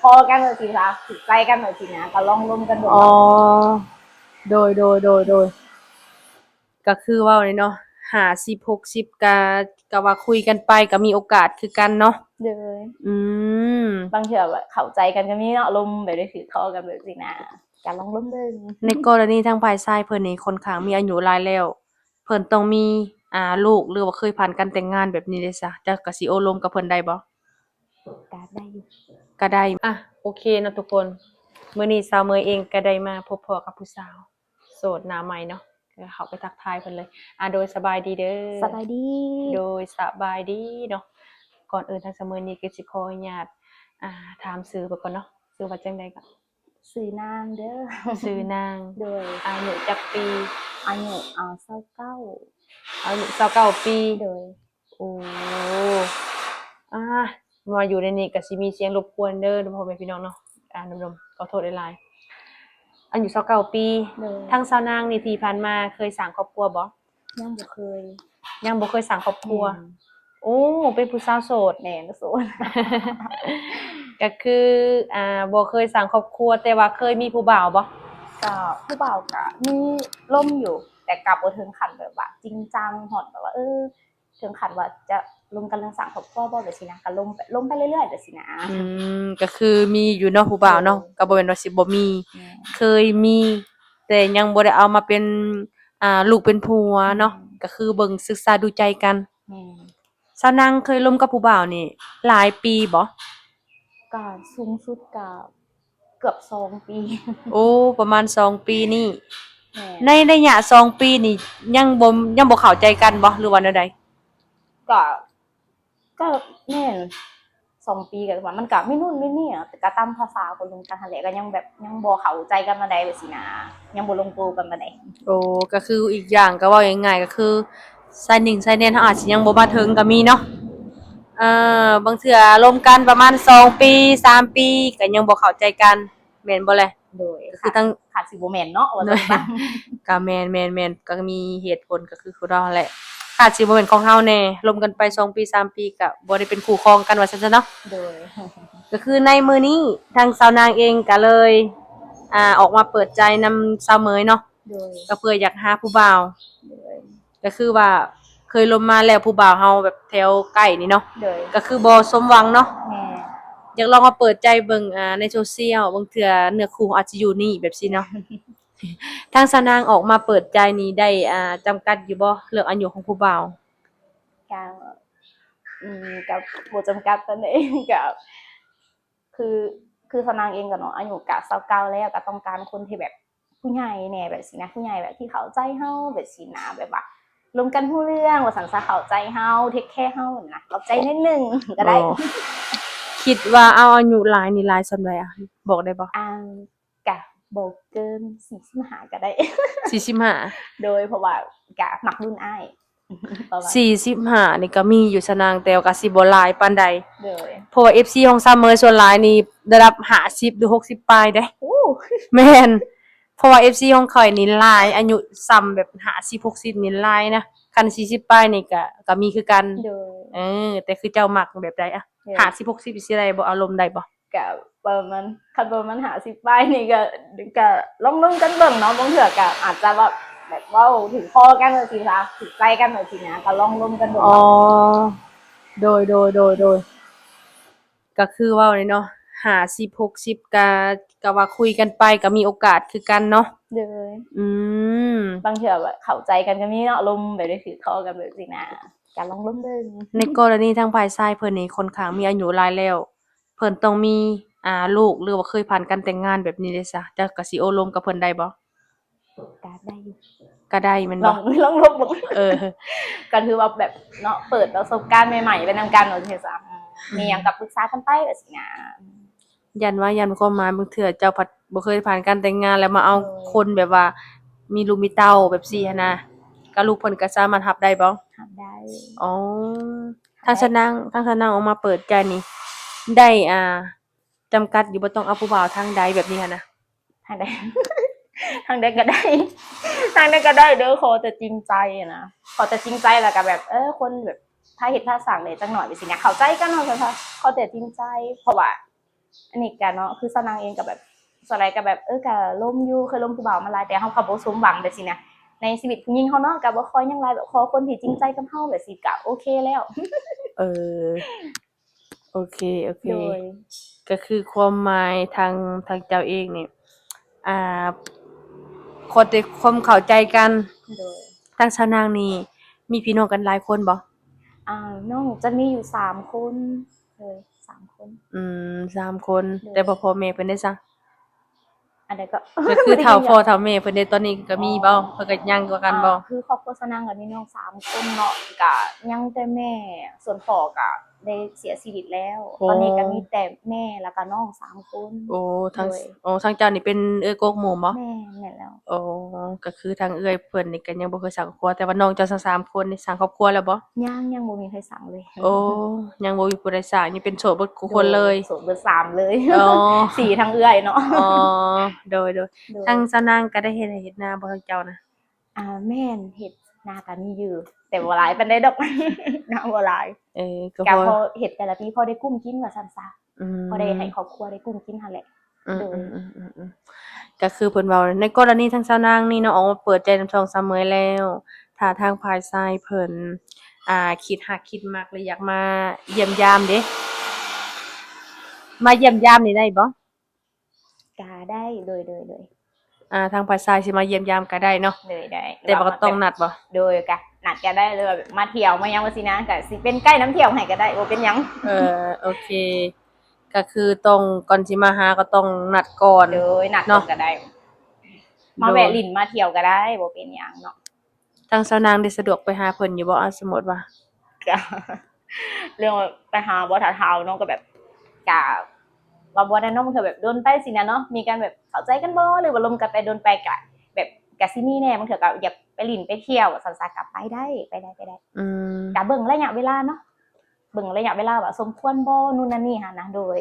พอกันเลยสิคะถือใจกันเลยสินะก็ลองร่วมกันดูอ๋อโดยก็คือเว้าเลยเนาะ50 60ก็ว่าคุยกันไปก็มีโอกาสคือกันเนาะเลยอืมบางเทื่อแบบเข้าใจกันก็มีเนาะลมแบบได้ถือคอกันแบบสินะก็ลองร่วมเบิ่งในกรณีทางฝ่ายชายเพิ่นนี่ค่อนข้างมีอายุหลายแล้วเพิ่นต้องมีลูกหรือว่าเคยผ่านการแต่งงานแบบนี้เด้ซะเจ้าก็สิโอ้ลมกับเพิ่นได้บ่ก็ได้อยู่ก็ได้โอเคเนาะทุกคนมื้อนี้สาวเมยเองก็ได้มาพบพ้อกับผู้สาวโสดหน้าใหม่เนาะก็เข้าไปทักทายเพิ่นเลยโดยสบายดีเด้อสบายดีโดยสบายดีเนาะก่อนอื่นทางสาวเมยนี่ก็สิขออนุญาตถามชื่อเพิ่นก่อนเนาะชื่อว่าจังใดก็สื่อนางเด้อ ชื่อนาง โดยอายุจักปีอายุ29อายุ29ปีโดยโอ้อามาอยู่ในนี้ก็สิมีเสียงรบกวนเด้อพ่อแม่พี่น้องเนาะหนุ่มๆขอโทษหลายๆอายุ29ปีโดยทางสาวนางนี่ที่ผ่านมาเคยสร้างครอบครัวบ่ยังบ่เคยยังบ่เคยสร้างครอบครัวแม่นโอ้เป็นผู้สาวโสด แม่นโสด ก็คือบ่เคยสร้างครอบครัวแต่ว่าเคยมีผู้บ่าวบ่ก็ผู้บ่าวก็มีล่มอยู่แต่กลับบ่ถึงขั้นแบบว่าจริงจังฮอดแบบว่าถึงขั้นว่าจะลงกันเรื่องสร้างครอบครัวบ่แบบสินะก็ลงไปเรื่อยๆแบบสินะอืก็คือมีอยู่เนาะผู้บ่าวเนาะก็บ่แม่นว่าสิบ่มีแม่นเคยมีแต่ยังบ่ได้เอามาเป็นลูกเป็นผัวเนาะก็คือเบิ่งศึกษาดูใจกันแม่นสาวนางเคยล้มกับผู้บ่าวนี่หลายปีบ่ก็สูงสุดก็เกือบ2ปี โอ้ประมาณ2 ปีนี่แม่นในระยะ2 ปีนี่ยังบ่เข้าใจกันบ่หรือว่าแนวใดก็ก็แม่น2 ปีก็ว่ามันก็ไม่นู่นไม่นี่อะแต่ก็ตามภาษาคนลงกันหั้นแหละก็ยังแบบยังบ่เข้าใจกันปานใดแบบสินะยังบ่ลงตัวกันปานใดโอ้ก็คืออีกอย่างก็เว้าง่ายๆก็คือสายนิ่งสายแน่นเฮาอาจสิยังบ่มาถึงก็มีเนาะ บางเทื่อร่วมกันประมาณ2 ปี3 ปีก็ยังบ่เข้าใจกันแม่นบ่แหละโดยก็คือทั้ง ขาดสิบ่แม่นเนาะว่าซั่นซะ ก็แม่นๆก็มีเหตุผลก็คือเรานั่นแหละอาจสิบ่แม่นของเฮาแน่ร่วมกันไป2 ปี3 ปีก็บ่ได้เป็นคู่ครองกันว่าซั่นซะเนาะโดยก็คือในมื้อนี้ทางสาวนางเองก็เลยออกมาเปิดใจนำสาวเหมยเนาะโดยก็เพื่ออยากหาผู้บ่าวโดยก็คือว่าเคยลมมาแล้วผู้บ่าวเฮาแบบแถวใกล้นี่เนาะโดยก็คือบ่สมหวังเนาะ แม่อยากลองมาเปิดใจเบิ่งในโซเชียลบางเทื่อเนื้อคู่อาจจะอยู่นี่แบบซี้เนาะทางสาวนางออกมาเปิดใจนี่ได้จำกัดอยู่บ่เรื่องอายุของผู้บ่าวก็ก็บ่จำกัดปานใดก็คือคือสนางเองก็เนาะอายุก็29แล้วก็ต้องการคนที่แบบผู้ใหญ่แหน่แบบสินะผู้ใหญ่แบบที่เข้าใจเฮาแบบสินะแบบว่าร่วมกันรู้เรื่องว่าซั่นซะเข้าใจเฮาเทคแคร์เฮานั่นนะรับใจนิดหนึ่งก็ได้ อ๋อคิดว่าเอาอายุหลายนี่หลายส่ำใดบอกได้บ่อ่ากะบ่เกิน45ก็ได้ 45 โดยเพราะว่ากะมักรุ่นอ้ายประมาณ45นี่ก็มีอยู่ซะนางแต่ว่าก็สิบ่หลายปานใดโดยเพราะว่า FC ของซัมเมอร์ส่วนหลายนี่ระดับ50หรือ60ปลายเด้โอ้ แม่นเพราะว่า FC ของข้อยนี่หลายอายุส่ำแบบ50 60นี่หลายนะคัน40ปลายนี่ก็มีคือกัน โดยแต่คือเจ้ามักแบบใดโดย50 60สิได้บ่อารมณ์ได้บ่กะประมาณคันประมาณ50ปลายนี่ก็ลองลุ้นกันเบิ่งเนาะบางเทื่อก็อาจจะแบบเว้าถึงคอกันจังซี่ซะถึกใจกันจังซี่นะก็ลองลุ้นกันเบิ่งอ๋อเนาะโดยก็คือเว้าเลยเนาะ50 60ก็ว่าคุยกันไปก็มีโอกาสคือกันเนาะโดยอืมบางเทื่อแบบเข้าใจกันก็มีเนาะลมแบบได้ถือคอกันแบบซี่นะก็ลองลุ้นเบิ่งในกรณีทางฝ่ายชายเพิ่นนี่ค่อนข้างมีอายุหลายแล้วเพิ่นต้องมีลูกหรือว่าเคยผ่านการแต่งงานแบบนี้เด้ซะเจ้าก็สิโอ้ลมกับเพิ่นได้บ่ก็ได้อยู่ ก็ได้แม่นบ่ลองลบบ่เออ ก็ถือว่าแบบเนาะเปิดประสบการณ์ใหม่ๆไปนำกันเนาะจังซี่ซะมีหยังก็ปรึกษากันไปแบบซี่นะยันความหมายบางเทื่อเจ้าผัดบ่เคยผ่านการแต่งงานแล้วมาเอาเออคนแบบว่ามีลูกมีเต้าแบบซี้หั้นนะก็ลูกเพิ่นก็สามารถรับได้บ่ทำได้อ๋อทำได้ทางสะนางออกมาเปิดใจนี่ได้จำกัดอยู่บ่ต้องเอาผู้บ่าวทางใดแบบนี้หั้นนะทางใดทางใดก็ได้ทางใดก็ได้เด้อขอแต่จริงใจอะนะขอแต่จริงใจแล้วก็แบบคนแบบถ้าเฮ็ดถ้าสร้างได้จักหน่อยไปสิเนี่ยเข้าใจกันเนาะค่ะขอแต่จริงใจเพราะว่า อันนี้ก็เนาะคือสาวนางเองก็แบบส่วนใหญ่ก็แบบก็ล้มอยู่เคยล้มผู้บ่าวมาหลายแต่เฮาก็บ่สมหวังแบบสินะในชีวิตผู้หญิงเฮาเนาะก็บ่ค่อยหยังหลายแบบขอคนที่จริงใจกับเฮาแบบสิก็โอเคแล้ว เออโอเคโอเคโดยก็คือความหมายทางเจ้าเองนี่อ่าขอแต่ความเข้าใจกัน โดยทางชาวนางนี่มีพี่น้องกันหลายคนบ่น้องจะมีอยู่3คนเลย3คนอืม3คน โดยแต่บ่พ่อแม่เพิ่นได้ซะอันใดก็ ก็คือ บ่ได้เฒ่าพ่อยินหยังเฒ่าแม่เพิ่นได้ตอนนี้ก็มีบ่เพิ่นก็ยังกว่ากันบ่ คือครอบครัวสาวนางก็มีน้อง3คนเนาะก็ยังแต่แม่ส่วนพ่อก็ได้เสียชีวิตแล้วโอ้ตอนนี้ก็มีแต่แม่แล้วก็น้อง3คนโอ้ทางโดย โอ้ทางเจ้านี่เป็นเอื้อยกกหมู่บ่ แม่แม่นแล้ว โอ้ก็คือทางเอื้อยเพิ่นนี่ก็ยังบ่เคยสร้างครอบครัวแต่ว่าน้องเจ้าทั้ง3คนนี่สร้างครอบครัวแล้วบ่ยังบ่มีใครสั่งเลย โอ้ยังบ่มีผู้ใดสร้างยังเป็นโสดเบิดทุกคนเลย โสดเบอร์3เลย อ๋อ สี่ทั้งเอื้อยเนาะ อ๋อโดยโดย ทางสาวนางก็ได้เฮ็ดไร่เฮ็ดนาบ่ทางเจ้านะ แม่นเฮ็ดนาก็มีอยู่แต่บ่หลายปานใดดอก นาบ่หลายก็ ก็ พอพอเฮ็ดแต่ละปีพอได้กุ้มกินว่าซั่นซะอืม พอได้ให้ครอบครัวได้กุ้มกินหั่นแหละอืโดยมๆๆๆก็คือเพิ่นเว้าในกรณีทางสาวนางนี่เนาะออกมาเปิดใจนำช่องสามมื้อแล้วถ้าทางฝ่ายชายเพิ่นคิดฮักคิดมักหรืออยากมาเยี่ยมยามเด้มาเยี่ยมยามนี่ได้บ่ก็ได้โดยทางฝ่ายชายสิมาเยี่ยมยามก็ได้เนาะเลยได้แต่ว่าก็ต้องนัดบ่โดยก็นัดก็ได้เลยแบบมาเที่ยวมาหยังว่าสินะก็สิเป็นใกล้น้ำเที่ยวให้ก็ได้บ่เป็นหยัง โอเคก็คือต้องก่อนสิมาหาก็ต้องนัดก่อน โดยนัดก่อ เนาะ นก็ได้ มา โดย แวะลิ้นมาเที่ยวก็ได้บ่เป็นหยังเนาะ ทางสาวนางได้สะดวกไปหาเพิ่นอยู่บ่สมมุติว่า ก็ เรื่องว่าไปหาบ่ถ้าเฒ่าเนาะก็แบบก็ว่าบ่ได้เนาะมันก็แบบโดนไปสินะเนาะมีการแบบเข้าใจกันบ่หรือว่าลมกันไปโดนไปก็แบบก็สิมีแหน่บางเทื่อก็อยากไปลิ้นไปเที่ยวซั่นๆก็ไปได้อืม ก็เบิ่งระยะเวลาเนาะเบิ่งระยะเวลาว่าสมควรบ่นู่นนั่นนี่หันนะโดย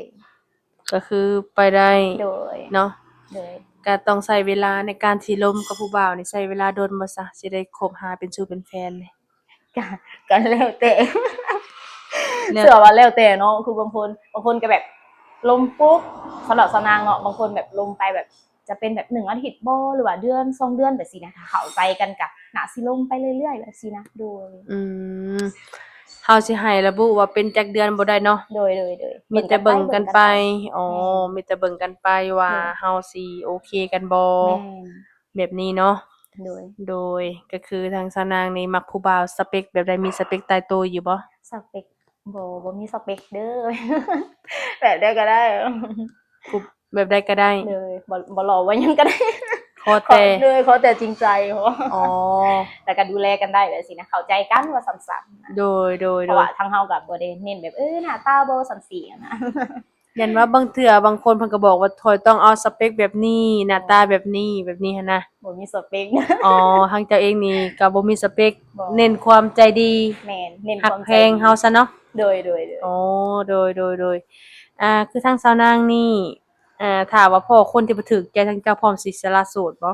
ก็คือไปได้ โดย เนาะ โดย ก็ต้องใช้เวลาในการสิล้มกับผู้บ่าวนี่ใช้เวลาโดนบ่ซะสิได้คบหาเป็นชู้เป็นแฟนนี่ ก็ก็แล้วแต่ แล้ว เชื่อว่าแล้วแต่เนาะคือบางคนก็แบบลมปุ๊บสำหรับสาวนางเนาะบางคนแบบลมไปแบบจะเป็นแบบ1อาทิตย์บ่หรือว่าเดือน2เดือนแบบซี้นะถ้าเข้าใจกันก็น่าสิลมไปเรื่อยๆแบบซี้นะโดย อืมเฮาสิให้ระบุว่าเป็นจักเดือนบ่ได้เนาะ โดยมีแต่เบิ่งกันไปอ๋อ แม่น มีแต่เบิ่งกันไปว่า โดย เฮาสิโอเคกันบ่ แม่น แบบนี้เนาะ โดย โดยก็คือทางสาวนางนี่มักผู้บ่าวสเปกแบบใดมีสเปกตายตัวอยู่บ่ สเปคบ่มีสเปคเด้อ แบบใดก็ได้ ผู้แบบใดก็ได้ เลยบ่หล่อว่าหยังก็ได้ ขอ ขอ แต่ เลยขอแต่จริงใจเพราะว่า อ๋อ แต่ก็ดูแลกันได้แบบสินะเข้าใจกันว่าสั้นๆนะ โดย เพราะว่าทางเฮาก็บ่ได้เน้นแบบหน้าตาบ่สันสีอะนะ ยันว่าบางเทื่อบางคนเพิ่นก็บอกว่าถอยต้องเอาสเปกแบบนี้หน้าตาแบบนี้หั้นนะ บ่มีสเปค อ๋อทางเจ้าเองนี่ก็บ่มีสเปก บ่ เน้นความใจดี แม่นเน้นค ฮัก วาม แพ ใจ งเฮาซะเนาะ โดยอ๋อโดยคือทางสาวนางนี่ถ้าว่าพ้อคนที่บ่ถูกใจทางเจ้าพร้อมสิสละโสดบ่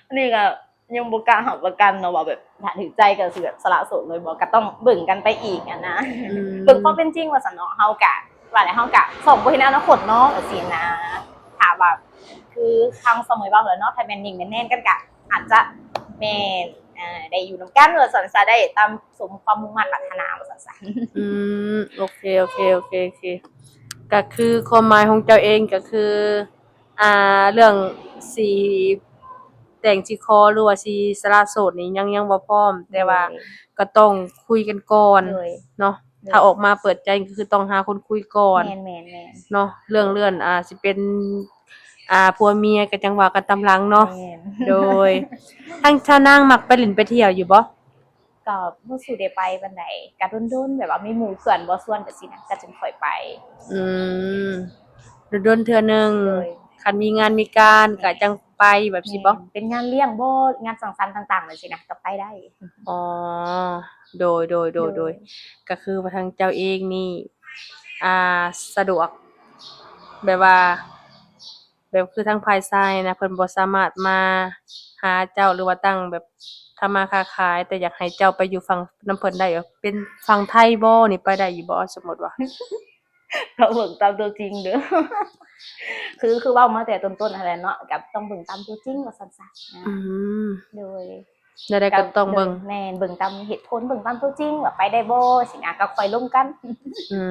อันนี้ก็ยังบ่กล้าหักประกันเนาะว่าแบบถ้าถึงใจก็สิแบบสละโสดเลยบ่ก็ต้องเบิ่งกันไปอีกอะนะ อืม เบิ่งความเป็นจริงว่าซั่นเนาะเฮาก็ว่าแล้วเฮาก็ส่งบ่เห็นอนาคตเนาะจังซี่นะถ้าว่าคือทางเสมอเว้าแล้วเนาะถ้าแม่นนิ่งแม่นแน่นกันก็อาจจะแม่นได้อยู่นำกันว่าซั่นซะได้ตามสมความมุ่งมั่นปรารถนาว่าซั่นซะ อืมโอเคก็คือความหมายของเจ้าเองก็คือเรื่องสิแต่งสิขอหรือว่าสิสละโสดนี่ยังบ่พร้อม แต่ว่าก็ต้องคุยกันก่อน โดย เนาะถ้าออกมาเปิดใจก็คือต้องหาคนคุยก่อน แม่นๆๆ เนาะเรื่องเลื่อนสิเป็นผัวเมียก็จังว่ากันตามหลังเนาะ แม่น โดยทางชาวนางมักไปเล่นไปเที่ยวอยู่บ่ ก็บ่สู้ได้ไปปานใดก็ดนๆแบบว่ามีหมู่เพื่อนบ่ชวนจังซี่นะก็จึงค่อยไป อืมโดนๆเทื่อหนึง โดย คันมีงานมีการก็จังไปแบบสิบ่ เป็นงานเลี้ยงบ่งานสังสรรค์ต่างๆจังซี่นะก็ไปได้ อ๋อโดยก็คือว่าทางเจ้าเองนี่สะดวกแบบว่าแบบคือทางฝ่ายชายนะเพิ่นบ่สามารถมาหาเจ้าหรือว่าตั้งแบบทำมาค้าขายแต่อยากให้เจ้าไปอยู่ฝั่งนำเพิ่นได้เป็นฝั่งไทยบ่นี่ไปได้อยู่บ่สมมุติว่า ก็เบิ่งตามตัวจริงเด้อ คือเว้ามาแต่ต้นๆนั่นแหละเนาะก็ต้องเบิ่งตามตัวจริงว่าซั่นซะอืม โดย แล้วได้ก็ต้องเบิ่ง แม่นเบิ่งตามเหตุผลเบิ่งตามตัวจริงว่าไปได้บ่สินะก็ค่อยลงกัน อื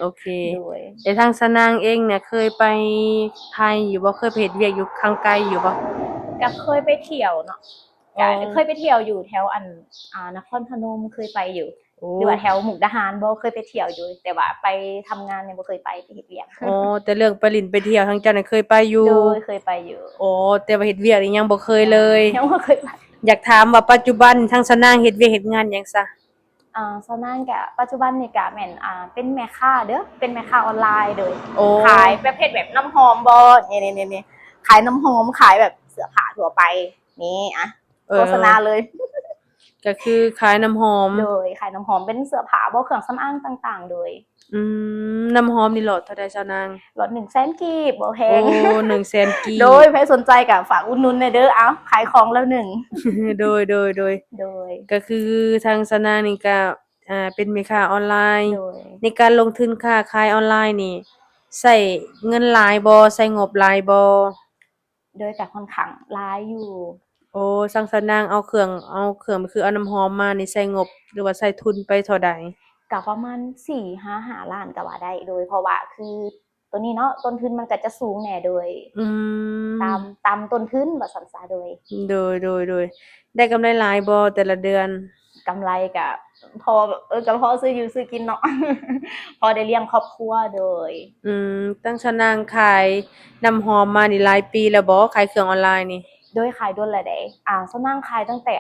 โอเค โดย แต่ทางสะนางเองเนี่ยเคยไปไทยอยู่บ่เคยไปเฮ็ดเวียกอยู่ข้างไกลอยู่บ่ ก็เคยไปเที่ยวเนาะ อ๋อ ก็เคยไปเที่ยวอยู่แถวนครพนมเคยไปอยู่ โอ้ หรือว่าแถวมุกดาหารบ่เคยไปเที่ยวอยู่ แต่ว่าไปทำงานเนี่ยบ่เคยไปเฮ็ดเวียก อ๋อแต่เรื่องไปลิ้นไปเที่ยวทางเจ้าน่ะเคยไปอยู่ โดยเคยไปอยู่ โอ้แต่ว่าเฮ็ดเวียกนี่ยังบ่เคยเลย ยังบ่เคยไป อยากถามว่าปัจจุบันทางสะนางเฮ็ดเวียกเฮ็ดงานหยังซะ สวนมากก็ปัจจุบันนี่ก็แม่นเป็นแม่ค้าเด้อเป็นแม่ค้าออนไลน์โดย โอ้ ขายประเภทแบบน้ำหอมบ่นี่ๆๆๆขายน้ำหอมขายแบบเสื้อผ้าทั่วไปนี่โฆษณาเลย ก็คือขายน้ำหอม โดยขายน้ำหอมเป็นเสื้อผ้าบ่เครื่องสำอางต่างๆ โดย อืน้ำหอมนี่หลอดเท่าใดสะนาง ลด100,000กีบบ่แพ โอ้ ง 100,000กีบ โดยใครสนใจก็ฝากอุดหนุนหน่อยเด้อขายของแล้วหนึ่ง โดย โดย ก็คือทางสนางนี่ก็เป็นแม่ค้าออนไลน์ โดย ในการลงทุนค้าขายออนไลน์นี่ใช้เงินหลายบ่ใช้งบหลายบ่ โดยก็ค่อนข้างหลายอยู่ โอ้ทางสนางเอาเครื่องคือเอาน้ำหอมมานี่ใช้งบหรือว่าใช้ทุนไปเท่าใด ก็ประมาณ4-5 ล้านก็ว่าได้โดยเพราะว่าคือตัวนี้เนาะต้นทุนมันก็จะสูงแหน่โดย อืม ตามต้นทุนว่าซั่นซะโดย โดยได้กำไรหลายบ่แต่ละเดือน กำไรก็พอก็พอซื้ออยู่ซื้อกินเนาะ พอได้เลี้ยงครอบครัวโดย ตั้งสนางขายน้ำหอมมานี่หลายปีแล้วบ่ขายเครื่องออนไลน์นี่ โดยขายโดนและได้สนั่งขายตั้งแต่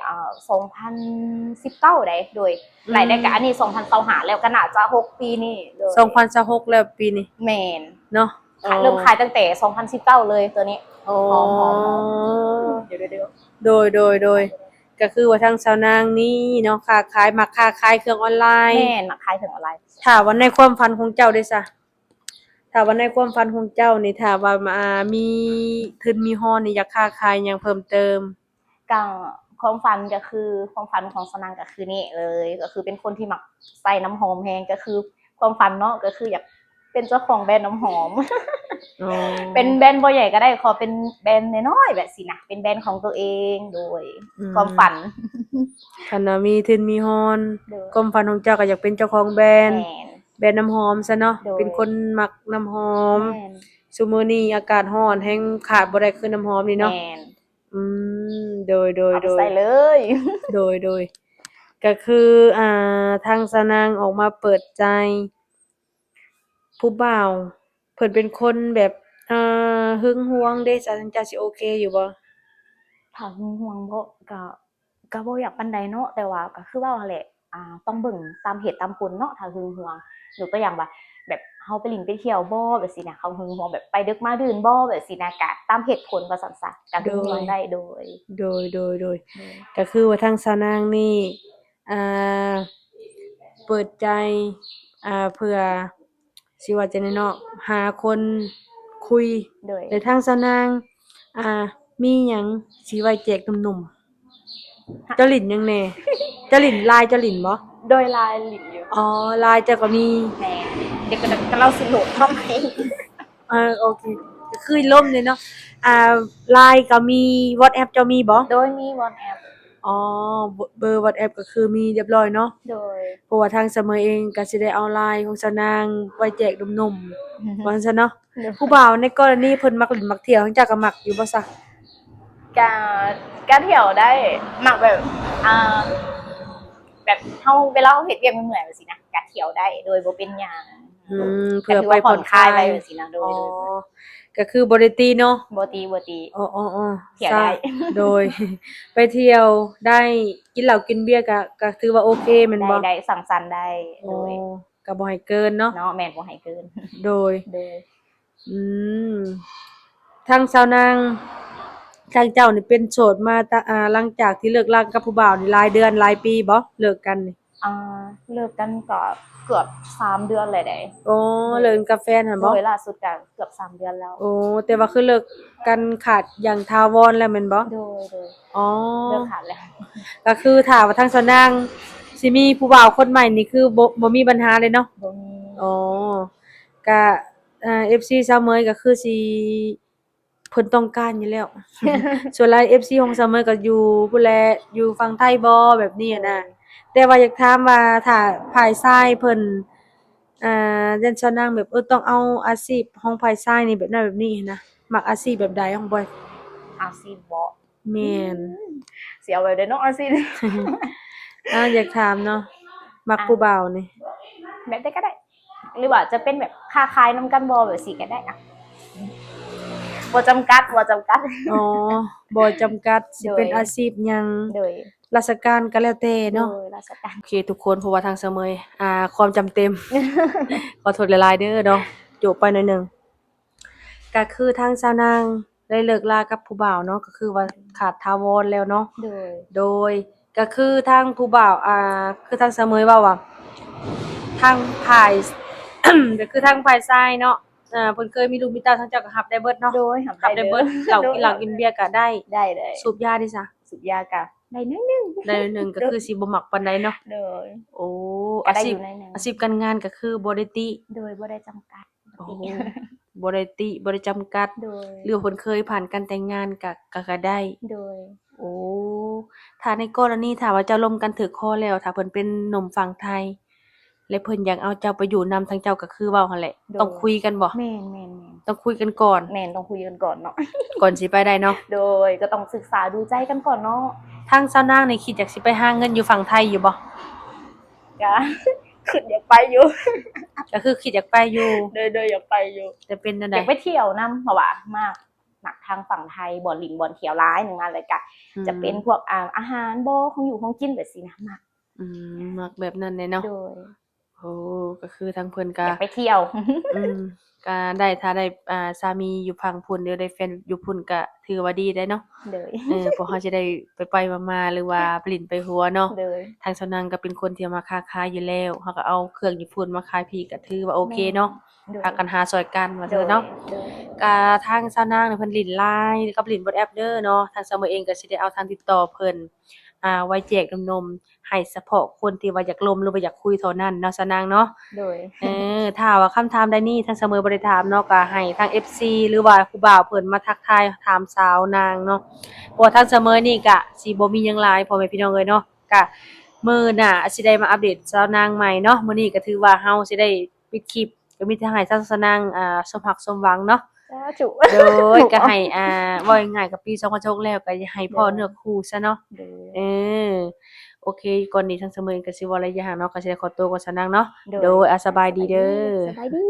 2019ได้โดยรายได้ก็อันนี้2025แล้วก็น่าจะ6ปีนี่โดย 2026แล้วปีนี้ แม่น เนาะ เริ่มขายตั้งแต่2019เลยตัวนี้ อ๋อ หอมเดี๋ยว โดยก็คือว่าทางสาวนางนี่เนาะค้าขายมักค้าขายเครื่องออนไลน์ แม่นขายถึงออนไลน์ ถ้าว่าในความฝันของเจ้าได้ซะถ้าว่าในความฝันของเจ้านี่ถ้าว่ามีทุนมีฮ้อนนี่อยากค้าขายหยังเพิ่มเติม ก็ความฝันก็คือความฝันของสนังก็คือนี่เลยก็คือเป็นคนที่มักใส่น้ำหอมแฮงก็คือความฝันเนาะก็คืออยากเป็นเจ้าของแบรนด์น้ำหอม อ๋อ เป็นแบรนด์บ่ใหญ่ก็ได้ขอเป็นแบรนด์น้อยๆแบบสินะเป็นแบรนด์ของตัวเองโดยความฝัน คันว่ามีทุนมีฮ้อน โดย ความฝันของเจ้าก็อยากเป็นเจ้าของแบรนด์ แม่น แบรนด์น้ำหอมซะเนาะ โดย เป็นคนมักน้ำหอม แม่น ซุมื้อนี้อากาศร้อนแฮงขาดบ่ได้คือน้ำหอมนี่เนาะ แม่น อืมโดย เอาไปใส่เลย โดยก็คือทางสะนางออกมาเปิดใจ ผู้บ่าวเพิ่นเป็นคนแบบหึงหวงเด้จ้ะทางเจ้าสิโอเคอยู่บ่ ถ้าหึงหวงก็บ่อยากปานใดเนาะแต่ว่าก็คือว่าแหละต้องเบิ่งตามเหตุตามผลเนาะถ้าหึงหวงยกตัวอย่างว่าแบบเฮาไปหลินไปเที่ยวบ่แบบสินะเขาหึงหวงแบบไปดึกมาดื่นบ่แบบสินะก็ตามเหตุผลว่าซั่นซะก็หึงหวงได้โดย โดยก็คือว่าทางสะนางนี่อ่าเปิดใจเพื่อสิว่าจังได๋เนาะหาคนคุย โดย แต่ทางสะนางมีหยังสิไว้แจกหนุ่มๆเจ้าหลินหยังแหน่เจ้าหลิน LINE เจ้าหลินบ่ โดยลายหลินอยู่ อ๋อ LINE เจ้าก็มี แหม่เดี๋ยวก็เราสิโหลดเข้าไหม โอเคก็คือล่มเลยเนาะLINE ก็มี WhatsApp เจ้ามีบ่ โดยมี WhatsApp อ๋อเบอร์ WhatsApp ก็คือมีเรียบร้อยเนาะ โดย เพราะว่าทางเสมอเองก็สิได้เอา LINE ของสะนางไว้แจกหนุ่มๆว่าซั่นเนาะผู้บ่าวในกรณีเพิ่นมักเล่นมักเที่ยวทางเจ้าก็มักอยู่บ่ซะ กเที่ยวได้หมักแบบแบบเฮาเวลาเฮาเฮ็ดเวียกเมื่อยๆจังซี่นะกะเที่ยวได้โดยบ่เป็นหยัง เพื่อไปผ่อนคลาย ไปจังซี่นะโด อ๋อย ก็คือบ่ได้ตีเนาะ บ่ตี อ๋อๆๆ เที่ยวได้ โดย ไปเที่ยวได้กินเหล้ากินเบียร์ก็ถือว่าโอเคแม่นบ่ ได้สังสรรค์ได้ อ๋ โด อย ก็บ่ให้เกินเนาะ เนาะแม่นบ่ให้เกิน โดย โดย อืมทางสาวนางทางเจ้านี่เป็นโสดมาหลังจากที่เลิกรากับผู้บ่าวนี่หลายเดือนหลายปีบ่เลิกกันนี่ เลิกกันก็เกือบ3เดือนเลยได้ อ๋อเลิกกับแฟนหั่น โด บ่ ยล่าสุดก็เกือบ3เดือนแล้ว โอ้แต่ว่าคือเลิกกันขาดอย่างถาวรแล้วแม่นบ่ โดย อ๋อ เลิกขาดแล้ว ก็คือถ้าว่าทางสาวนางสิมีผู้บ่าวคนใหม่นี่คือบ่มีปัญหาเลยเนาะ บ่มี อ๋อ ก็FC สาวเมยก็คือสิเพิ่นต้องการอยู่แล้ว ส่วนหลาย FC ของสาวเมยก็อยู่พู้นแหละอยู่ฝั่งไทยบ่แบบนี้อะนะแต่ว่าอยากถามว่าถ้าฝ่ายชายเพิ่นยันเจ้านางแบบต้องเอาอาชีพของฝ่ายชายนี่แบบนั้นแบบนี้หั้นนะมักอาชีพแบบใดของบ่อย อาซีบ่ แม่น สิเอาไว้ได้เนาะอาซี อยากถามเนาะมักผู้บ่าวนี่ แบบได้ก็ได้ หรือว่าจะเป็นแบบค้าขายนำกันบ่แบบสิก็ได้อะบ่จำกัด อ๋อบ่จำกัดสิ โดย เป็นอาชีพหยัง โดย ราชการก็แล้วแต่เนาะ โดยราชการ โอเคทุกคนเพราะว่าทางเสมยความจำเต็ม ขอโทษหลายๆเด้อเนาะโจบไปหน่อยหนึงก็คือทางสาวนางได้เลิกลากับผู้บ่าวเนาะก็คือว่าขาดถาวรแล้วเนาะ โดย โดยก็คือทางผู้บ่าวคือทางเสมยเว้าว่าทางฝ่าย ก็คือทางฝ่ายชายเนาะเพิ่นเคยมีลูกมีเต้าทางเจ้าก็รับได้เบิดเนาะ โดย รับได้เบิดเหล้ากินเหล้ากินเบียร์ก็ได้ ได้เลย สูบยาได้ซะ สุบยากะได้น้อยหนึง ได้หนึงก็คือสิบ่มักปานใดเนาะ โดย โอ้ ก็ อา ได้ ชี อ พ ยู่ในหนึง อาชีพการงานก็คือบ่ได้ติ โดยบ่ได้จำกัด โอ้บ่ได้ติบ่ได้จำกัด โดย หรือว่าเพิ่นเคยผ่านการแต่งงานก็ได้ โดย โอ้ถ้าในกรณีถ้าว่าเจ้าล้มกันถูกคอแล้ว ถ้าเพิ่นเป็นหนุ่มฝั่งไทย และเพิ่นอยากเอาเจ้าไปอยู่นำทางเจ้าก็คือเว้าหั่นแหละ ต้องคุยกันบ่ แม่น ต้องคุยกันก่อน ๆแม่นต้องคุยกันก่อนเนาะ ก่อนสิไปได้เนาะ โดยก็ต้องศึกษาดูใจกันก่อนเนาะ ทางสาวนางนี่คิดอยากสิไปหาเงินอยู่ฝั่งไทยอยู่บ่ ก็ คิดอยากไปอยู่ ก็คือคิดอยากไปอยู่ โดยอยากไปอยู่ แต่เป็นจัง อ ได๋ ยากไปเที่ยวนํเพราะว่ามักทางฝั่งไทยบ่อนหลินบ่อนเที่ยวร้ายหนึงอะไรก็จะเป็นพวกอาหารบ่ของอยู่ของกินแบบสินะมัก มักแบบนั้นแหละเนาะ โดย โอ้ก็คือทางเพิ่นก็ อยากไปเที่ยว อืมก็ได้ถ้าได้สามีอยู่ฝั่งพุ่นหรือได้แฟนอยู่พุ่นก็ถือว่าดีได้เนาะ โดย เพราะเราจะได้ไปๆมาๆหรือว่าปลิ้นไปหัวเนาะ โดย ทางสาวนางก็เป็นคนที่มาค้าขายอยู่แล้วเราก็เอาเครื่องญี่ปุ่นมาขายพี่ก็ถือว่าโอเคเนาะ โดย พากันหาช่วยกันว่าเถอะเนาะ โดย ก็ทางสาวนางเนี่ยเพิ่นลิ้น LINE กับลิ้น WhatsApp เด้อเนาะทางสาวมวยเองก็สิได้เอาทางติดต่อเพิ่นไว้แจกหนุ่มๆให้เฉพาะคนที่ว่าอยากลมหรือว่าอยากคุยเท่านั้นเนาะสาวนางเนาะ โดย ถ้าว่าคำถามใดนี้ทางเสมอบ่ได้ถามเนาะก็ให้ทาง FC หรือว่าผู้บ่าวเพิ่นมาทักทายถามสาวนางเนาะเพราะว่าทางเสมอนี่ก็สิบ่มีหยังหลายพ่อแม่พี่น้องเอ้ยเนาะก็มื้อหน้าสิได้มาอัปเดตสาวนางใหม่เนาะมื้อนี้ก็ถือว่าเฮาสิได้ปิดคลิปก็มีแต่ให้ทางสาวนางสมรักสมหวังเนาะ สาธุ โดยก็ให้เว้าง่ายๆกับปี2026แล้วก็ให้พ่อเนื้อคู่ซะเนาะ โดย เออโอเคก่อนนี้ทางเสมอก็สิเว้าระยะห่างเนาะก็สิได้ขอตัวก่อนซะนางเนาะ โดย โดยสบายดีเด้อ สบายดี